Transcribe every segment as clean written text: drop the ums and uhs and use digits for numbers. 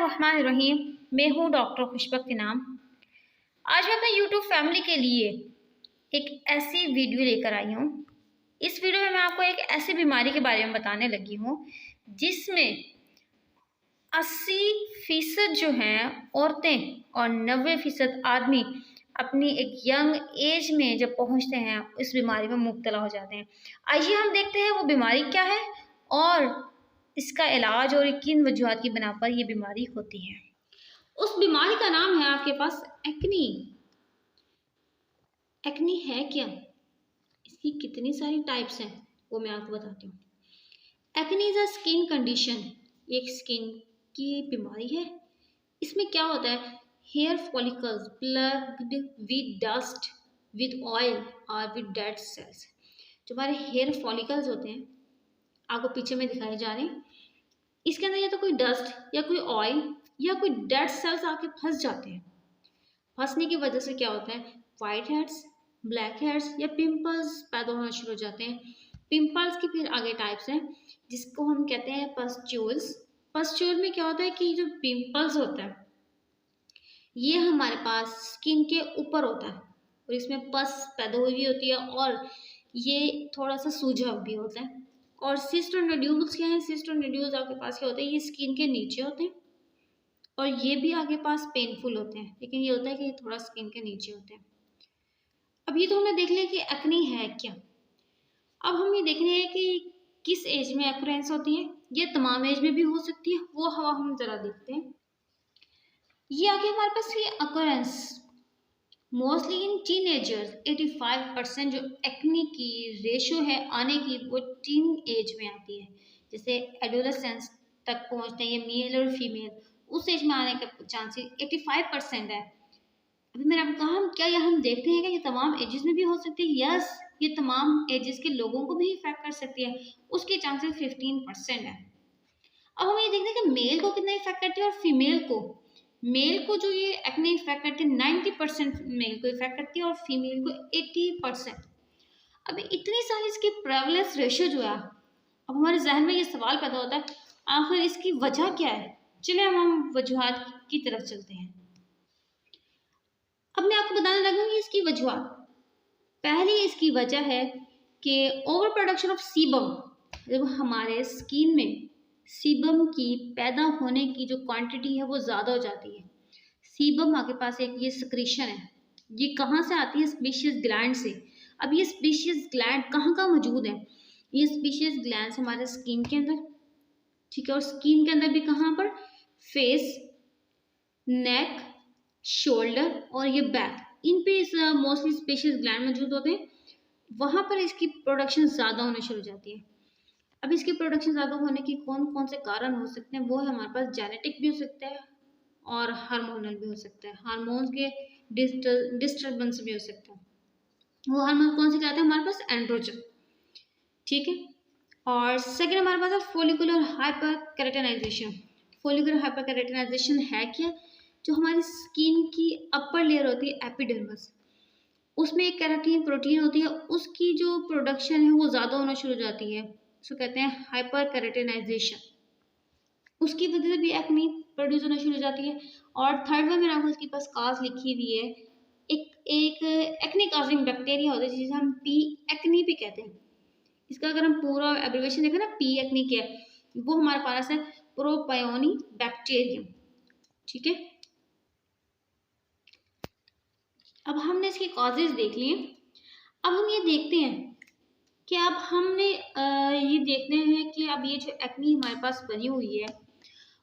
बिस्मिल्लाहिर्रहमानिर्रहीम। मैं हूँ डॉक्टर खुशबक नाम। आज मैं अपने यूट्यूब फैमिली के लिए एक ऐसी वीडियो लेकर आई हूँ। इस वीडियो में मैं आपको एक ऐसी बीमारी के बारे में बताने लगी हूँ जिसमें 80% जो हैं औरतें और 90% आदमी अपनी एक यंग एज में जब पहुँचते हैं इस बीमारी में मुब्तला हो जाते हैं। आइए हम देखते हैं वो बीमारी क्या है और इसका इलाज और किन वजूहात की बिना पर यह बीमारी होती है। उस बीमारी का नाम है आपके पास एक्नी। एक्नी है क्या, इसकी कितनी सारी टाइप्स हैं वो मैं आपको बताती हूँ। Acne is a skin condition, एक स्किन की बीमारी है। इसमें क्या होता है, hair follicles plugged with dust with oil और विद डेड सेल्स। जो हमारे हेयर फॉलिकल्स होते हैं आपको पीछे में दिखाए जा रहे हैं, इसके अंदर या तो कोई डस्ट या कोई ऑयल या कोई डेड सेल्स आके फंस जाते हैं। फंसने की वजह से क्या होता है, वाइट हेड्स, ब्लैक हेड्स या पिंपल्स पैदा होना शुरू हो जाते हैं। पिंपल्स की फिर आगे टाइप्स हैं जिसको हम कहते हैं पस्ट्यूल्स। पस्ट्यूल में क्या होता है कि जो पिंपल्स होता है ये हमारे पास स्किन के ऊपर होता है और इसमें पस पैदा हुई होती है और ये थोड़ा सा सूजा भी होता है। और सिस्ट और नोड्यूल्स क्या है, सिस्ट और नोड्यूल्स आपके पास क्या होते हैं, ये स्किन के नीचे होते हैं और ये भी आपके पास पेनफुल होते हैं, लेकिन ये होता है कि ये थोड़ा स्किन के नीचे होते हैं। अब ये तो हमने देख लिया कि एक्नी है क्या। अब हम ये देख रहे हैं कि किस एज में एक्रेंस होती है। ये तमाम एज में भी हो सकती है, वो हवा हम जरा देखते हैं। ये आगे हमारे पास ये अकरेंस मोस्टली इन टीनेजर्स। 85% जो एक्नी की रेशो है आने की वो टीन एज में आती है। जैसे एडोलेसेंस तक पहुंचते हैं ये मेल और फीमेल, उस एज में आने का चांसेस 85% है। अभी मैंने आपको कहा हम क्या हम देखते हैं कि ये तमाम एजेस में भी हो सकती है। यस, ये तमाम एजेस के लोगों को भी इफेक्ट कर सकती है, उसके चांसेस 15% है। अब हम ये देखते हैं कि मेल को कितना इफेक्ट करती है और फीमेल को। मेल को जो ये एक्ने इफेक्ट करती है 90% मेल को इफेक्ट करती है और फीमेल को 80%। अब इतनी सारी इसकी प्रेवलेंस रेशियो जो है, अब हमारे जहन में ये सवाल पैदा होता है आखिर इसकी वजह क्या है। चलिए हम वजूहात की तरफ चलते हैं। अब मैं आपको बताने लगूंगी इसकी वजूहात। पहली इसकी वजह है कि ओवर प्रोडक्शन ऑफ सीबम। जब हमारे स्किन में सीबम की पैदा होने की जो क्वांटिटी है वो ज़्यादा हो जाती है। सीबम आपके पास एक ये सिक्रीशन है, ये कहाँ से आती है, स्पीशियस ग्लैंड से। अब ये स्पीशियस ग्लैंड कहाँ मौजूद है, ये स्पीशियस ग्लैंड हमारे स्किन के अंदर, ठीक है, और स्किन के अंदर भी कहाँ पर, फेस, नेक, शोल्डर और ये बैक, इन पे मोस्टली स्पीशियस ग्लैंड मौजूद होते हैं। वहाँ पर इसकी प्रोडक्शन ज़्यादा होने शुरू हो जाती है। अब इसकी प्रोडक्शन ज़्यादा होने की कौन कौन से कारण हो सकते हैं, वो है हमारे पास जेनेटिक भी हो सकता है और हार्मोनल भी हो सकता है। हार्मोन्स के डिस्टर्बेंस भी हो सकता है। वो हार्मोन कौन से कहते हैं हमारे पास, एंड्रोजन, ठीक है। और सेकंड हमारे पास है follicular hyper keratinization. Follicular hyper keratinization है क्या, जो हमारी स्किन की अपर लेयर होती है एपिडर्मिस, उसमें एक केराटिन प्रोटीन होती है, उसकी जो प्रोडक्शन है वो ज़्यादा होना शुरू हो जाती है, उसको कहते हैं हाइपर केराटिनाइजेशन। उसकी वजह से भी एक्नी प्रोड्यूस होना शुरू हो जाती है। और थर्ड में मैंने आपको इसके पास काज लिखी हुई है, एक एक्नी काजिंग बैक्टीरिया होता है जिसे हम पी एक्नी भी कहते हैं। इसका अगर हम पूरा एब्रिविएशन देखें ना, पी एक्नी क्या है, वो हमारे पास है प्रोपायोनी बैक्टीरियम, ठीक है। अब हमने इसके कॉजेज देख लिए। अब हम ये देखते हैं कि अब हमने ये देखते हैं कि अब ये जो एक्नी हमारे पास बनी हुई है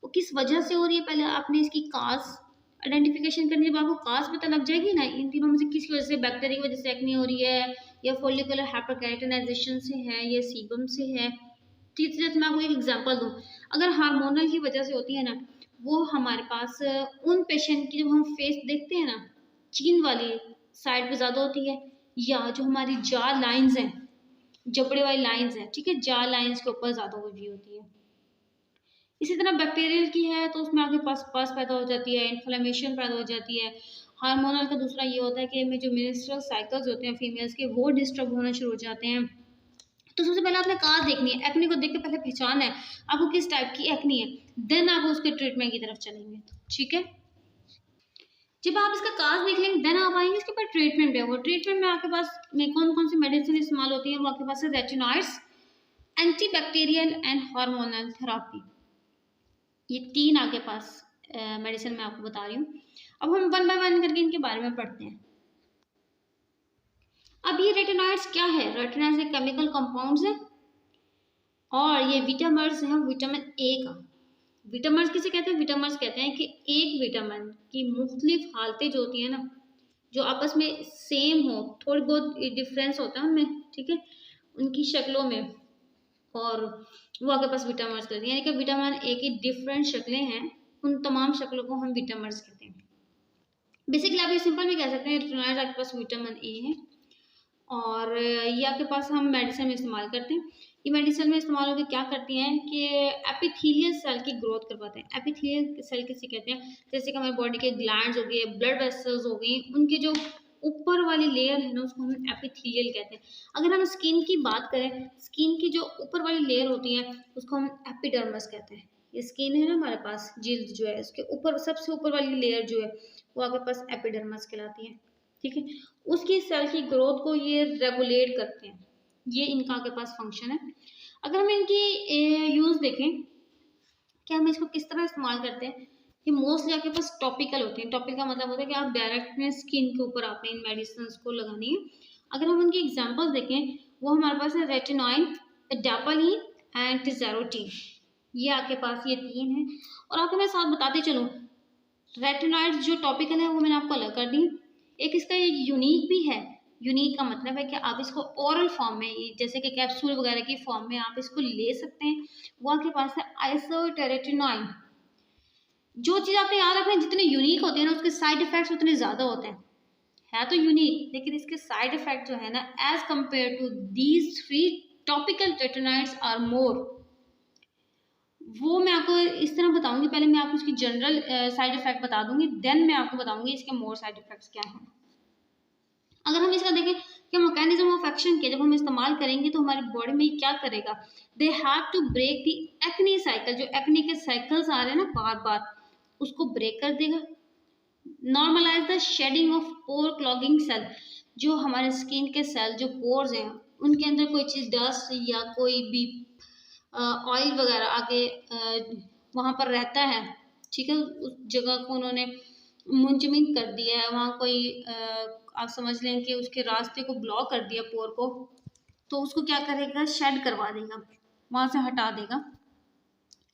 वो किस वजह से हो रही है। पहले आपने इसकी काज आइडेंटिफिकेशन करनी है, जब आपको काज पता लग जाएगी ना इन तीनों में से किस वजह से, बैक्टीरिया की वजह से एक्नी हो रही है या फोलिकुलर हाइपरकेराटिनाइजेशन से है या सीबम से है। तीसरे जैसे मैं आपको एक एग्जांपल दूं, अगर हार्मोनल की वजह से होती है ना, वो हमारे पास उन पेशेंट की जब हम फेस देखते हैं ना, चीन वाली साइड पे ज़्यादा होती है, या जो हमारी जा लाइंस हैं, जबड़े वाली लाइंस हैं, ठीक है, जा लाइंस के ऊपर ज़्यादा हुई होती है। इसी तरह बैक्टीरियल की है तो उसमें आपके पास पस पैदा हो जाती है, इन्फ्लेमेशन पैदा हो जाती है। हार्मोनल का दूसरा ये होता है कि में जो मेंस्ट्रुअल साइकिल्स होते हैं फीमेल्स के वो डिस्टर्ब होना शुरू हो जाते हैं। तो सबसे पहले आपने काज देखनी है, एक्नी को देख के पहले पहचान है आपको किस टाइप की एक्नी है। देन आप उसके ट्रीटमेंट की तरफ चलेंगे। ठीक है, जब आप इसका काज देख लेंगे देन आप आएंगे इसके बाद ट्रीटमेंट पे। वो ट्रीटमेंट में आपके पास में कौन कौन सी मेडिसिन इस्तेमाल होती है, वो आपके पास है retinoids, antibacterial and hormonal therapy. ये 3 आपके पास मेडिसिन मैं आपको बता रही हूँ। अब हम वन बाय वन करके इनके बारे में पढ़ते हैं। अब ये रेटिनॉइड्स क्या है? रेटिनॉइड्स एक केमिकल कंपाउंड्स है और ये विटामिन्स है विटामिन ए का। विटामिन्स किसे कहते हैं? विटामिन्स कहते हैं कि एक विटामिन की मुख्तलिफ हालतें जो होती है ना, जो आपस में सेम हो, थोड़ी बहुत डिफरेंस होता है उनमें, ठीक है, उनकी शक्लों में, और वो आपके पास विटामिन्स कहते हैं। यानी कि विटामिन ए की डिफरेंट शक्लें हैं, उन तमाम शक्लों को हम विटामिन्स कहते हैं। बेसिकली आप ये सिंपल भी कह सकते हैं रेटिनॉइड्स आपके पास विटामिन ए है और ये आपके पास हम मेडिसिन में इस्तेमाल करते हैं। ये मेडिसिन में इस्तेमाल होकर क्या करती हैं कि एपिथेलियल सेल की ग्रोथ करवाते हैं। एपिथेलियल सेल किसे कहते हैं? जैसे कि हमारी बॉडी के ग्लैंड्स हो गए, ब्लड वेसल्स हो गई, उनकी जो ऊपर वाली लेयर है ना उसको हम एपिथेलियल कहते हैं। अगर हम स्किन की बात करें, स्किन की जो ऊपर वाली लेयर होती है उसको हम एपिडर्मिस कहते हैं। ये स्किन है ना हमारे पास, जिल्द जो है उसके ऊपर सबसे ऊपर वाली लेयर जो है वो आपके पास एपिडर्मिस कहलाती है। ठीक है, उसकी सेल की ग्रोथ को ये रेगुलेट करते हैं, ये इनका आपके पास फंक्शन है। अगर हम इनकी यूज देखें कि हम इसको किस तरह इस्तेमाल करते हैं, ये मोस्टली आपके पास टॉपिकल होते हैं। टॉपिकल का मतलब होता है कि आप डायरेक्ट में स्किन के ऊपर आपने इन मेडिसिन को लगानी है। अगर हम उनकी एग्जांपल्स देखें, वो हमारे पास है रेटिनॉइड, एडापालीन एंड टिज़ेरोटीन। ये आपके पास ये 3 है। और आपको मैं साथ बताते चलूँ, रेटिनॉइड जो टॉपिकल है वो मैंने आपको अलग कर दी। एक इसका ये यूनिक भी है। यूनिक का मतलब है कि आप इसको ओरल फॉर्म में, जैसे कि कैप्सूल वगैरह की फॉर्म में आप इसको ले सकते हैं। वो आपके पास है आइसोटेरेटिनॉइन। जो चीज़ आपने याद रखना है, जितने यूनिक होते हैं ना उसके साइड इफेक्ट्स उतने ज़्यादा होते हैं। है तो यूनिक लेकिन इसके साइड इफेक्ट जो है ना as compare to these 3 topical retinoids are more. वो मैं आपको इस तरह बताऊंगी, पहले मैं आपको उसकी जनरल साइड इफेक्ट बता दूंगी, देन मैं आपको बताऊंगी इसके मोर साइड इफेक्ट्स क्या हैं। अगर हम इसका देखें कि मैकेनिज्म ऑफ एक्शन के जब हम इस्तेमाल करेंगे तो हमारी बॉडी में क्या करेगा, they have to break the acne cycle. जो एक्ने के साइकिल्स आ रहे हैं ना बार बार, उसको ब्रेक कर देगा। Normalize the shedding of pore clogging cell. जो हमारे स्किन के सेल, जो पोर्स हैं, उनके अंदर कोई चीज़ डस्ट या कोई भी ऑयल वगैरह आके वहाँ पर रहता है, ठीक है, उस जगह को उन्होंने मुंजमिन कर दिया है, वहाँ कोई आप समझ लें कि उसके रास्ते को ब्लॉक कर दिया पोर को, तो उसको क्या करेगा, शेड करवा देगा, वहाँ से हटा देगा।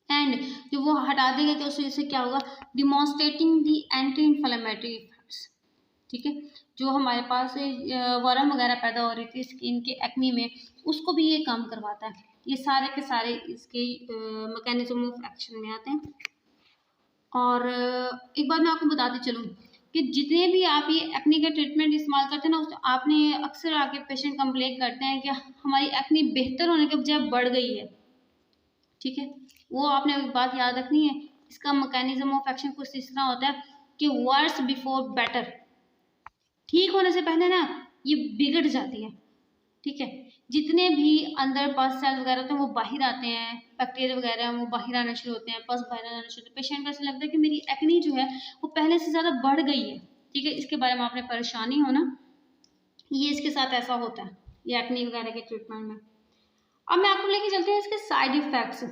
एंड जो वो हटा देगा कि उससे क्या होगा, डिमॉन्स्ट्रेटिंग दी एंटी इन्फ्लेमेटरी इफेक्ट्स। ठीक है, जो हमारे पास वर्म वगैरह पैदा हो रही थी स्किन के एक्ने में, उसको भी ये काम करवाता है। ये सारे के सारे इसके मैकेनिज्म ऑफ एक्शन में आते हैं। और एक बात मैं आपको बताती चलूँ कि जितने भी आप ये एक्ने का ट्रीटमेंट इस्तेमाल करते हैं ना, उस आपने अक्सर आके पेशेंट कंप्लेन करते हैं कि हमारी एक्ने बेहतर होने के बजाय बढ़ गई है। ठीक है, वो आपने एक बात याद रखनी है, इसका मैकेनिज्म ऑफ एक्शन कुछ इस तरह होता है कि वर्स बिफोर बेटर। ठीक होने से पहले ना ये बिगड़ जाती है। ठीक है, जितने भी अंदर पस सेल्स वगैरह होते हैं वो बाहर आते हैं, बैक्टीरिया वगैरह वो बाहर आना शुरू होते हैं, पस बाहर आना शुरू होते हैं। पेशेंट को ऐसा लगता है कि मेरी एक्ने जो है वो पहले से ज़्यादा बढ़ गई है। ठीक है, इसके बारे में आपने परेशानी हो ना, ये इसके साथ ऐसा होता है ये एक्ने वगैरह के ट्रीटमेंट में। अब मैं आपको लेके चलती हूँ इसके साइड इफेक्ट्स।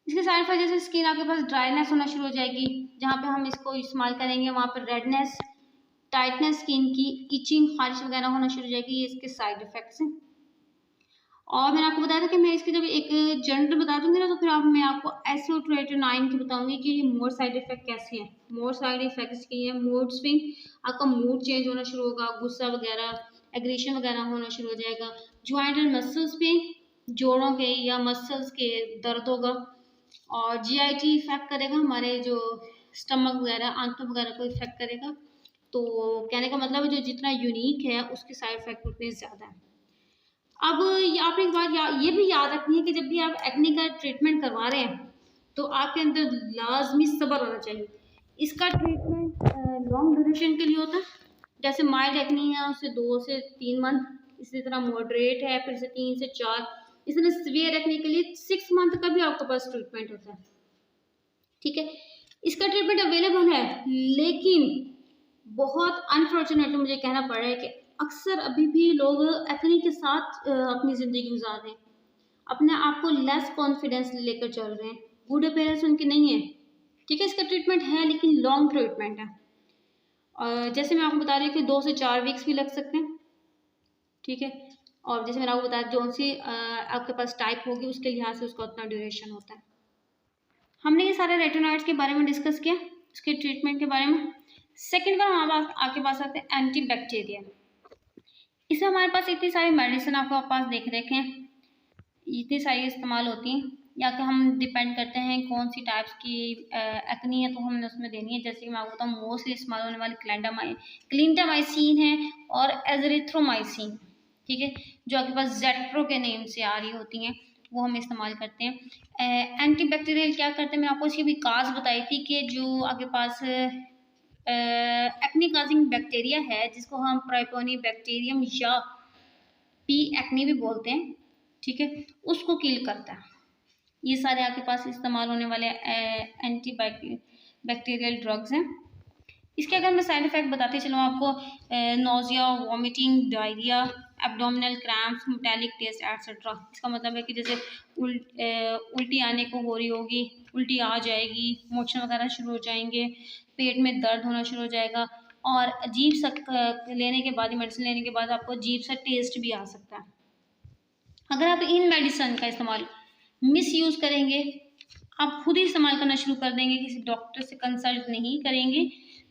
इसके साइड इफेक्ट जैसे स्किन आपके पास ड्राइनेस होना शुरू हो जाएगी, जहाँ पे हम इसको इस्तेमाल करेंगे वहाँ पर रेडनेस, टाइटनेस स्किन की, इचिंग, खारिश वगैरह होना शुरू हो जाएगी। ये इसके साइड इफेक्ट्स हैं। और मैंने आपको बताया था कि मैं इसके जब एक जनरल बता दूंगी ना, तो फिर मैं आपको आइसोट्रेटिनॉइन की बताऊंगी कि मोर साइड इफेक्ट कैसे हैं। मोर साइड इफेक्ट्स की है मूड स्विंग, आपका मूड चेंज होना शुरू होगा, गुस्सा वगैरह, एग्रेशन वगैरह होना शुरू हो जाएगा। ज्वाइंट एंड मसल्स पेन, जोड़ों के या मसल्स के दर्द होगा। और जीआईटी इफेक्ट करेगा, हमारे जो स्टमक वगैरह, आंतों वगैरह को इफेक्ट करेगा। तो कहने का मतलब है जो जितना यूनिक है उसके साइड इफेक्ट उतने ज़्यादा है। अब आपने एक बात ये भी याद रखनी है कि जब भी आप एक्ने का ट्रीटमेंट करवा रहे हैं तो आपके अंदर लाजमी सब्र होना चाहिए। इसका ट्रीटमेंट लॉन्ग ड्यूरेशन के लिए होता है। जैसे माइल्ड एक्ने है उससे 2 से 3 मंथ, इसी तरह मॉडरेट है फिर से 3 से 4, इस तरह सीवियर एक्ने के लिए 6 मंथ का भी आपके पास ट्रीटमेंट होता है। ठीक है, इसका ट्रीटमेंट अवेलेबल है, लेकिन बहुत अनफॉर्चुनेटली मुझे कहना पड़ रहा है कि अक्सर अभी भी लोग एक्ने के साथ अपनी ज़िंदगी गुजार रहे हैं, अपने आप को लेस कॉन्फिडेंस लेकर चल रहे हैं। गुड अपीयरेंस उनकी नहीं है, ठीक है। इसका ट्रीटमेंट है लेकिन लॉन्ग ट्रीटमेंट है, और जैसे मैं आपको बता रही हूँ कि 2 से 4 वीक्स भी लग सकते हैं, ठीक है। और जैसे मैंने आपको बताया, जो सी आपके पास टाइप होगी उसके लिहाज से उसका उतना ड्यूरेशन होता है। हमने ये सारे रेटिनॉइड्स के बारे में डिस्कस किया, उसके ट्रीटमेंट के बारे में। सेकेंड बार हमारे पास आपके पास आते हैं एंटी बैक्टीरियल। इसमें हमारे पास इतनी सारी मेडिसिन आपके पास देख रखे हैं, इतनी सारी इस्तेमाल होती हैं, या कि हम डिपेंड करते हैं कौन सी टाइप्स की एक्नी है तो हमने उसमें देनी है। जैसे कि मैं आपको बताऊँ, मोस्टली इस्तेमाल होने वाली क्लिंडामाइसिन है और एज़रिथ्रोमाइसिन, ठीक है, जो आपके पास जेट्रो के नेम से आ रही होती हैं, वो हम इस्तेमाल करते हैं। एंटी बैक्टीरियल क्या करते हैं, मैं आपको इसकी भी काज बताई थी कि जो आपके पास एक्नी काजिंग बैक्टीरिया है, जिसको हम ट्राइकोनिबैक्टीरियम या पी एक्नी भी बोलते हैं, ठीक है, उसको किल करता है। ये सारे आपके पास इस्तेमाल होने वाले एंटी बैक्टीरियल ड्रग्स हैं। इसके अगर मैं साइड इफ़ेक्ट बताते चलूँ आपको, nausea, vomiting, diarrhoea, abdominal cramps, metallic taste etcetera. इसका मतलब है कि जैसे उल्टी आने को हो रही होगी, उल्टी आ जाएगी, मोशन वगैरह शुरू हो जाएंगे, पेट में दर्द होना शुरू हो जाएगा, और अजीब सा लेने के बाद, मेडिसिन लेने के बाद आपको अजीब सा टेस्ट भी आ सकता है। अगर आप इन मेडिसिन का इस्तेमाल मिस यूज़ करेंगे, आप खुद ही इस्तेमाल करना शुरू कर देंगे, किसी डॉक्टर से कंसल्ट नहीं करेंगे,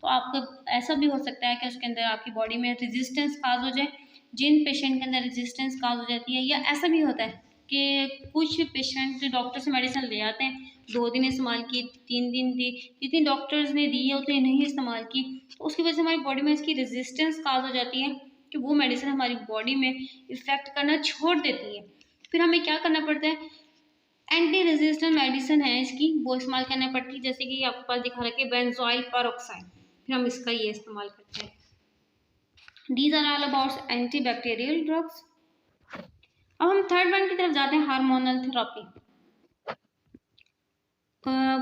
तो आपको ऐसा भी हो सकता है कि उसके अंदर आपकी बॉडी में रेजिस्टेंस काज हो जाए। जिन पेशेंट के अंदर रेजिस्टेंस काज हो जाती है, या ऐसा भी होता है कि कुछ पेशेंट डॉक्टर से मेडिसिन ले आते हैं, 2 दिन इस्तेमाल की, 3 दिन दी, जितनी डॉक्टर्स ने दी है उतनी नहीं इस्तेमाल की, तो उसकी वजह से हमारी बॉडी में इसकी रेजिस्टेंस काज हो जाती है कि वो मेडिसिन हमारी बॉडी में इफेक्ट करना छोड़ देती है। फिर हमें क्या करना पड़ता है, एंटी रेजिस्टेंट मेडिसिन है इसकी, वो इस्तेमाल करना पड़ती है। जैसे कि आपके पास दिखा रखा है बेंजोइल पेरोक्साइड, फिर हम इसका ये इस्तेमाल करते हैं। These are all about anti bacterial drugs. अब हम थर्ड वन की तरफ जाते हैं, हार्मोनल थेरेपी।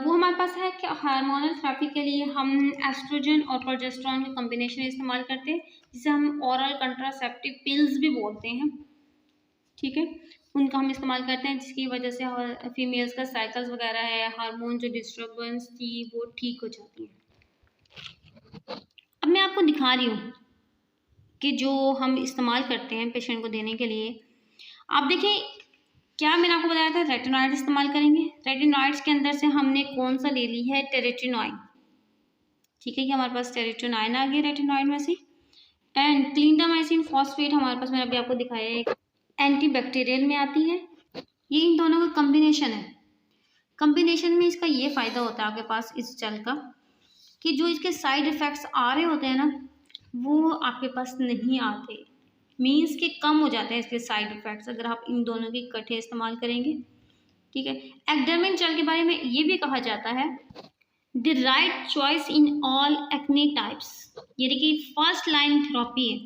वो हमारे पास है कि हार्मोनल थेरेपी के लिए हम एस्ट्रोजन और प्रोजेस्टेरॉन का कॉम्बिनेशन इस्तेमाल करते हैं, जिसे हम ओरल कंट्रासेप्टिव पिल्स भी बोलते हैं, ठीक है, उनका हम इस्तेमाल करते हैं, जिसकी वजह से फीमेल्स का साइकिल्स वगैरह है, हार्मोन जो डिस्टर्बेंस थी वो ठीक हो जाती है। अब मैं आपको दिखा रही हूँ कि जो हम इस्तेमाल करते हैं पेशेंट को देने के लिए, आप देखिए, क्या मैंने आपको बताया था रेटिनॉइड इस्तेमाल करेंगे। रेटिनॉइड्स के अंदर से हमने कौन सा ले ली है, टेरेटिनॉइन, ठीक है, कि हमारे पास टेरेटिनॉइन आ गई रेटिनॉइड में से। एंड क्लिंडामाइसिन फॉस्फेट हमारे पास, मैंने अभी आपको दिखाया है, एंटी बैक्टीरियल में आती है। ये इन दोनों का कॉम्बिनेशन है। कॉम्बिनेशन में इसका ये फ़ायदा होता है आपके पास इस जल का, कि जो इसके साइड इफ़ेक्ट्स आ रहे होते हैं ना, वो आपके पास नहीं आते, मीन्स कि कम हो जाते हैं इसके साइड इफ़ेक्ट्स अगर आप इन दोनों की इकट्ठे इस्तेमाल करेंगे, ठीक है। एक्डर्मिन जेल के बारे में ये भी कहा जाता है, the right choice in all acne types, यानी कि फर्स्ट लाइन थेरेपी है।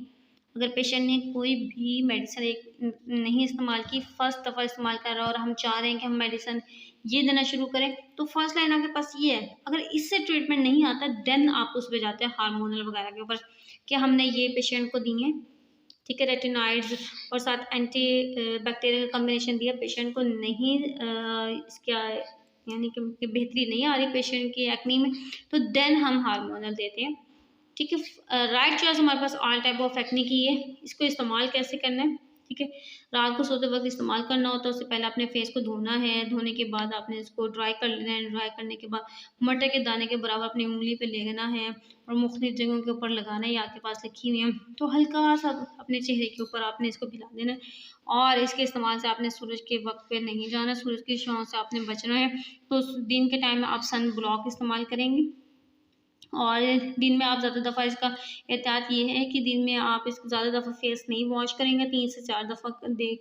अगर पेशेंट ने कोई भी मेडिसिन नहीं इस्तेमाल की, फर्स्ट दफ़ा इस्तेमाल कर रहा है और हम चाह रहे हैं कि हम मेडिसिन ये देना शुरू करें, तो फर्स्ट लाइन आपके पास ये है। अगर इससे ट्रीटमेंट नहीं आता, देन आप उस पर जाते हैं हार्मोनल वगैरह के ऊपर, कि हमने ये पेशेंट को दी है, ठीक है, रेटिनॉइड्स और साथ एंटी बैक्टीरियल का कॉम्बिनेशन दिया, पेशेंट को नहीं इसका यानी कि बेहतरी नहीं आ रही पेशेंट की एक्नी में, तो देन हम हार्मोनल देते हैं, ठीक है। राइट चॉइस हमारे पास ऑल टाइप ऑफ एक्ने की है। इसको इस्तेमाल कैसे करना है, ठीक है, रात को सोते वक्त इस्तेमाल करना होता है। उससे पहले अपने फेस को धोना है, धोने के बाद आपने इसको ड्राई कर लेना है, ड्राई करने के बाद मटर के दाने के बराबर अपनी उंगली पे लेना है और मुख्तलिफ जगहों के ऊपर लगाना है, आपके पास लिखी हुई है, तो हल्का सा अपने चेहरे के ऊपर आपने इसको भिला देना है। और इसके इस्तेमाल से आपने सूरज के वक्त पे नहीं जाना, सूरज की छाँव से आपने बचना है। तो दिन के टाइम में आप सन ब्लॉक इस्तेमाल करेंगे, और दिन में आप ज़्यादा दफ़ा इसका एहतियात ये है कि दिन में आप इसको ज़्यादा दफ़ा फेस नहीं वॉश करेंगे, 3 से 4 दफ़ा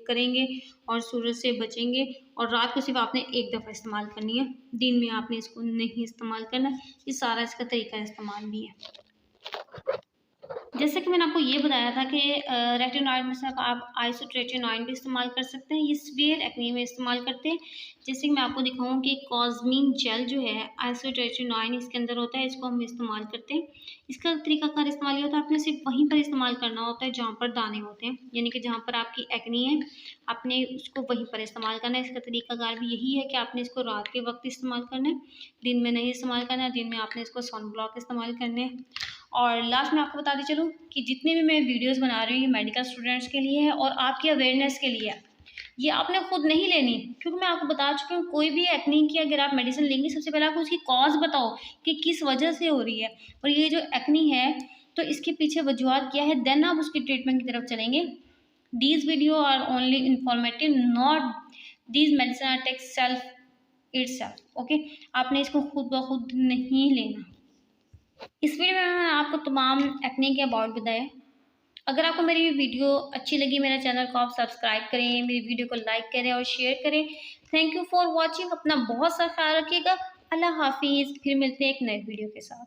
करेंगे और सूरज से बचेंगे। और रात को सिर्फ आपने 1 दफ़ा इस्तेमाल करनी है, दिन में आपने इसको नहीं इस्तेमाल करना। ये सारा इसका तरीका इस्तेमाल भी है। जैसे कि मैंने आपको ये बताया था कि रेटिनॉइड में से आप आइसोट्रेटिनॉइन भी इस्तेमाल कर सकते हैं, ये सीवियर एक्ने में इस्तेमाल करते हैं। जैसे कि मैं आपको दिखाऊँ कि कॉस्मीन जेल जो है आइसोट्रेटिनॉइन इसके अंदर होता है, इसको हम इस्तेमाल करते हैं। इसका तरीकाकार इस्तेमाल ये होता है, आपने सिर्फ वहीं पर इस्तेमाल करना होता है जहाँ पर दाने होते हैं, यानी कि जहाँ पर आपकी एक्ने है आपने उसको वहीं पर इस्तेमाल करना है। इसका तरीकाकार भी यही है कि आपने इसको रात के वक्त इस्तेमाल करना है, दिन में नहीं इस्तेमाल करना है। दिन में आपने इसको सन ब्लॉक इस्तेमाल करने हैं। और लास्ट में आपको बताती चलूँ कि जितनी भी मैं वीडियोस बना रही हूँ ये मेडिकल स्टूडेंट्स के लिए है और आपकी अवेयरनेस के लिए है। ये आपने खुद नहीं लेनी, क्योंकि मैं आपको बता चुकी हूँ कोई भी एक्ने की अगर आप मेडिसिन लेंगे सबसे पहले आपको उसकी कॉज बताओ कि किस वजह से हो रही है, और ये जो एक्ने है तो इसके पीछे वजूहत क्या है, देन आप उसकी ट्रीटमेंट की तरफ चलेंगे। These video are only informative, not these medicine are take self itself. Okay, आपने इसको खुद ब खुद नहीं लेना। इस वीडियो में मैंने आपको तमाम एक्ने के अबाउट बताया। अगर आपको मेरी वीडियो अच्छी लगी मेरे चैनल को आप सब्सक्राइब करें, मेरी वीडियो को लाइक करें और शेयर करें। Thank you for watching. अपना बहुत सा ख्याल रखिएगा। अल्लाह हाफिज़। फिर मिलते हैं एक नए वीडियो के साथ।